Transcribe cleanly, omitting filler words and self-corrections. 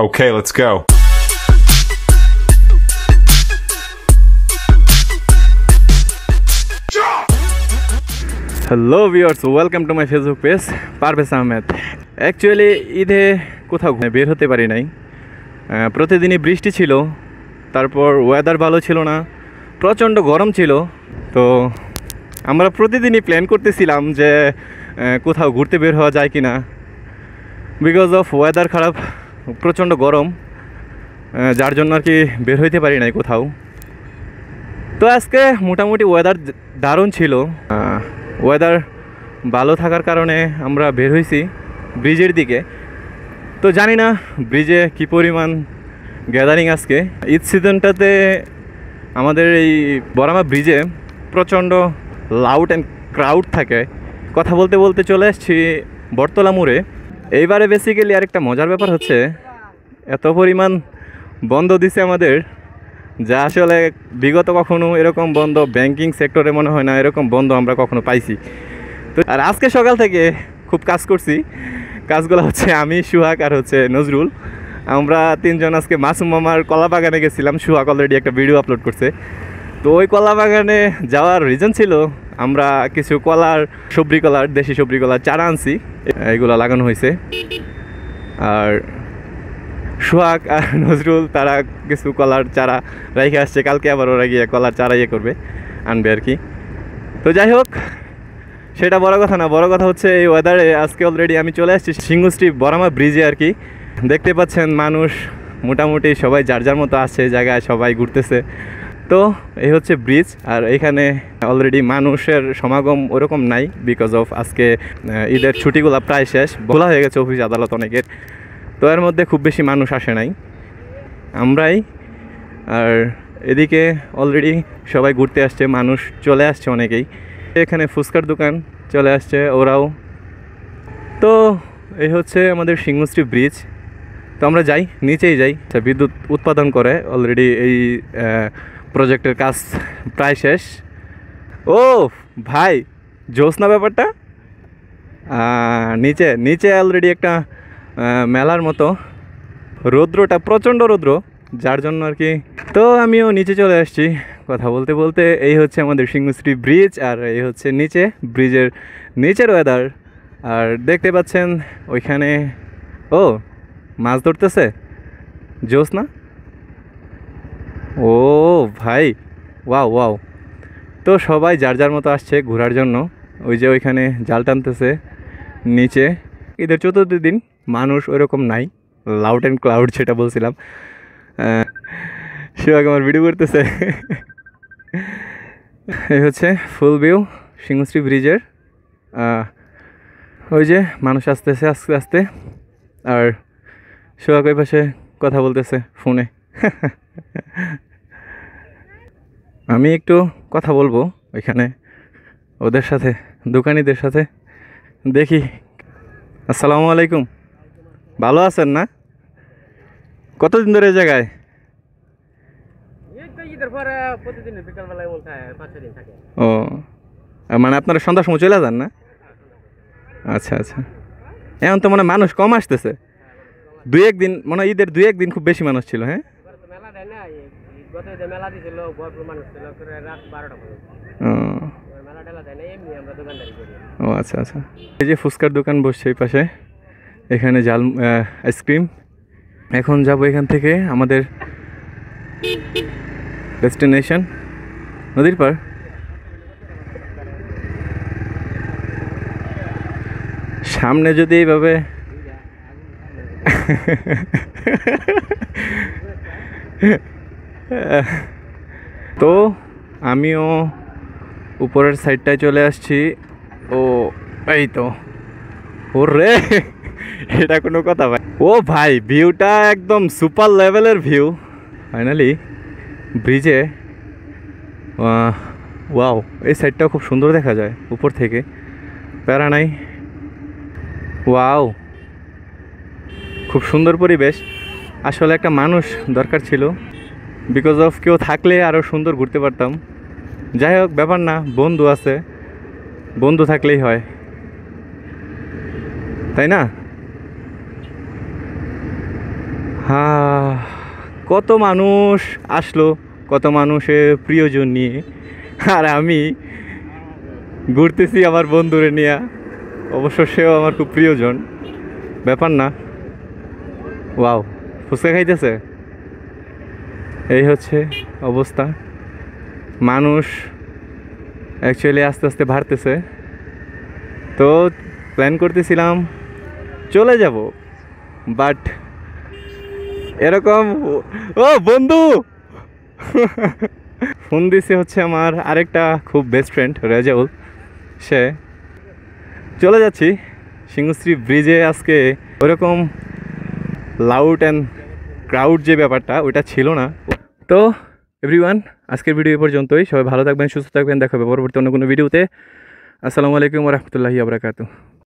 Okay, let's go. Hello viewers, welcome to my Facebook page Parvez Ahmed. Actually ঈদে কোথাও বের হতে পারি নাই। প্রতিদিনই বৃষ্টি ছিল, তারপর ওয়েদার ভালো ছিল না, প্রচণ্ড গরম ছিল। তো আমরা প্রতিদিনই প্ল্যান করতেছিলাম যে কোথাও ঘুরতে বের হওয়া যায় কি না, বিকজ অফ ওয়েদার খারাপ, প্রচণ্ড গরম, যার জন্য আর কি বের হইতে পারি নাই কোথাও। তো আজকে মোটামুটি ওয়েদার দারুণ ছিল। ওয়েদার ভালো থাকার কারণে আমরা বের হয়েছি ব্রিজের দিকে। তো জানি না ব্রিজে কী পরিমাণ গ্যাদারিং আজকে। ঈদ সিজনটাতে আমাদের এই বরামা ব্রিজে প্রচণ্ড লাউড অ্যান্ড ক্রাউড থাকে। কথা বলতে বলতে চলে আসছি বটতলা মোড়ে। এইবারে বেসিক্যালি আরেকটা মজার ব্যাপার হচ্ছে, এত পরিমাণ বন্ধ দিছে আমাদের, যা আসলে বিগত কখনো এরকম বন্ধ ব্যাংকিং সেক্টরে মনে হয় না এরকম বন্ধ আমরা কখনো পাইছি। তো আর আজকে সকাল থেকে খুব কাজ করছি। কাজগুলো হচ্ছে আমি, সুহাগ আর হচ্ছে নজরুল, আমরা তিনজন আজকে মাসুম মামার কলা বাগানে গেছিলাম। সুহাগ অলরেডি একটা ভিডিও আপলোড করছে। তো ওই কলা বাগানে যাওয়ার রিজন ছিল আমরা কিছু সবজি কলার, দেশি সবজি কলার চারা আনছি, এইগুলো লাগানো হয়েছে। আর সোহাগ আর নজরুল তারা কিছু কলার চারা রেখে আসছে, কালকে আবার ওরা গিয়ে কলার চারা করবে, আনবে আর কি। তো যাই হোক, সেটা বড় কথা না। বড় কথা হচ্ছে এই ওয়েদারে আজকে অলরেডি আমি চলে আসছি সিংহশ্রী বরামা ব্রিজে আর কি। দেখতে পাচ্ছেন মানুষ মোটামুটি সবাই যার যার মতো আছে, জায়গায় সবাই ঘুরতেছে। তো এই হচ্ছে ব্রিজ, আর এখানে অলরেডি মানুষের সমাগম ওরকম নাই, বিকজ অফ আজকে ঈদের ছুটিগুলো প্রায় শেষ, বলা হয়ে গেছে অফিস আদালত অনেকের। তো এর মধ্যে খুব বেশি মানুষ আসে নাই, আমরাই। আর এদিকে অলরেডি সবাই ঘুরতে আসছে, মানুষ চলে আসছে অনেকেই। এখানে ফুচকার দোকান চলে আসছে ওরাও। তো এই হচ্ছে আমাদের সিংহশ্রী ব্রিজ। তো আমরা যাই, নিচেই যাই। বিদ্যুৎ উৎপাদন করে অলরেডি, এই প্রজেক্টের কাজ প্রায় শেষ। ও ভাই, জোস না ব্যাপারটা। নিচে নিচে অলরেডি একটা মেলার মতো, রৌদ্রটা প্রচণ্ড রৌদ্র, যার জন্য আর কি। তো আমিও নিচে চলে আসছি কথা বলতে বলতে। এই হচ্ছে আমাদের সিংহশ্রী ব্রিজ, আর এই হচ্ছে নিচে ব্রিজের নিচের ওয়েদার। আর দেখতে পাচ্ছেন ওইখানে ও মাছ ধরতেছে, জোস না? ও ভাই, ওয়াও ওয়াও। তো সবাই যার যার মতো আসছে ঘোরার জন্য। ওই যে ওইখানে জাল টানতেছে নিচে। ঈদের চতুর্থ দিন মানুষ ওইরকম নাই, লাউড অ্যান্ড ক্লাউড যেটা বলছিলাম। শিবাগ আমার ভিডিও করতেছে। এই হচ্ছে ফুল ভিউ সিংহশ্রী ব্রিজের। ওই যে মানুষ আসতেছে আস্তে আস্তে, আর শিবাগ ওই পাশে কথা বলতেছে ফোনে। আমি একটু কথা বলবো ওইখানে ওদের সাথে, দোকানিদের সাথে, দেখি। আসসালামু আলাইকুম, ভালো আছেন না? কতদিন ধরে এই জায়গায়? ও মানে আপনারা সন্ধ্যার সময় চলে যান না? আচ্ছা আচ্ছা। এখন তো মানে মানুষ কম আসতেছে, দুই একদিন মানে ঈদের দুই একদিন খুব বেশি মানুষ ছিল। হ্যাঁ, ও আচ্ছা আচ্ছা। এই যে ফুচকার দোকান বসছে এই পাশে, এখানে জাল আইসক্রিম। এখন যাবো এখান থেকে আমাদের ডেস্টিনেশন নদীর পার। সামনে যদি এইভাবে তো আমিও উপরের সাইডটায় চলে আসছি। ও এই তো, ওরে এটা কোনো কথা ভাই? ও ভাই, ভিউটা একদম সুপার লেভেলের ভিউ। ফাইনালি ব্রিজে, ওয়াও, এই সাইডটাও খুব সুন্দর দেখা যায় উপর থেকে, প্যারা নাই। ওয়াও, খুব সুন্দর পরিবেশ। আসলে একটা মানুষ দরকার ছিল, বিকজ অফ কেউ থাকলে আরও সুন্দর ঘুরতে পারতাম। যাই হোক, ব্যাপার না, বন্ধু আছে, বন্ধু থাকলেই হয়, তাই না? হ্যাঁ, কত মানুষ আসলো, কত মানুষের প্রিয়জন নিয়ে, আর আমি ঘুরতেছি আমার বন্ধুরে নিয়ে। অবশ্য সেও আমার খুব প্রিয়জন, ব্যাপার না। ওয়াও, ফুচকা খাইতেছে। এই হচ্ছে অবস্থা। মানুষ অ্যাকচুয়ালি আস্তে আস্তে বাড়তেছে। তো প্ল্যান করতেছিলাম চলে যাব, বাট এরকম। ও বন্ধু, ফোন দিছে হচ্ছে আমার আরেকটা খুব বেস্ট ফ্রেন্ড রেজাউল। সে চলে যাচ্ছি সিংহশ্রী ব্রিজে। আজকে ওরকম লাউড অ্যান্ড ক্রাউড যে ব্যাপারটা ওইটা ছিল না। তো এভরিওয়ান, আজকের ভিডিও এ পর্যন্তই। সবাই ভালো থাকবেন, সুস্থ থাকবেন, দেখা হবে পরবর্তী অন্য কোনো ভিডিওতে। আসসালামু আলাইকুম ওয়া রাহমাতুল্লাহি ওয়া বারাকাতুহু।